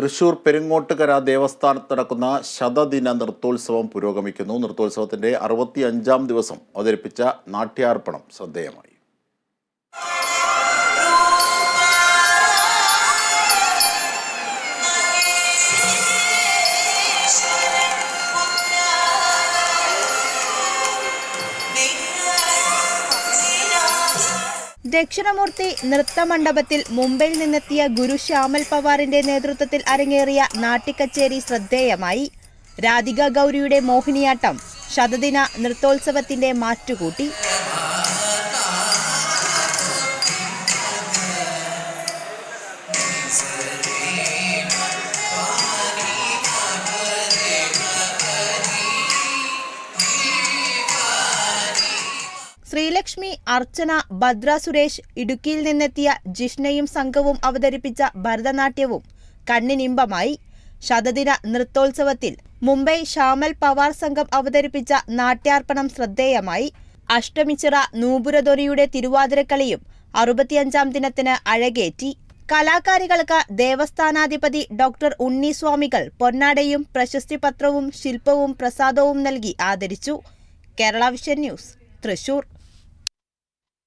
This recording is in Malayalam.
തൃശൂർ പെരിങ്ങോട്ടുകര ദേവസ്ഥാനത്ത് നടക്കുന്ന ശതദിന നൃത്തോത്സവം പുരോഗമിക്കുന്നു. നൃത്തോത്സവത്തിന്റെ 65-ാം ദിവസം അവതരിപ്പിച്ച നാട്യാർപ്പണം ശ്രദ്ധേയമായി. ദക്ഷിണമൂർത്തി നൃത്തമണ്ഡപത്തിൽ മുംബൈയിൽ നിന്നെത്തിയ ഗുരു ശ്യാമൽ പവാറിന്റെ നേതൃത്വത്തിൽ അരങ്ങേറിയ നാട്യക്കച്ചേരി ശ്രദ്ധേയമായി. രാധിക ഗൗരിയുടെ മോഹിനിയാട്ടം ശതദിന നൃത്തോത്സവത്തിന്റെ മാറ്റുകൂട്ടി. ശ്രീലക്ഷ്മി, അർച്ചന, ഭദ്ര സുരേഷ്, ഇടുക്കിയിൽ നിന്നെത്തിയ ജിഷ്ണയും സംഘവും അവതരിപ്പിച്ച ഭരതനാട്യവും കണ്ണിനിമ്പമായി. ശതദിന നൃത്തോത്സവത്തിൽ മുംബൈ ശ്യാമൽ പവാർ സംഘം അവതരിപ്പിച്ച നാട്യാർപ്പണം ശ്രദ്ധേയമായി. അഷ്ടമിച്ചിറ നൂപുരദൊരിയുടെ തിരുവാതിരക്കളിയും 65-ാം ദിനത്തിന് അഴകേറ്റി. കലാകാരികൾക്ക് ദേവസ്ഥാനാധിപതി ഡോക്ടർ ഉണ്ണിസ്വാമികൾ പൊന്നാടയും പ്രശസ്തിപത്രവും ശില്പവും പ്രസാദവും നൽകി ആദരിച്ചു. Kerala vision news, Thrissur.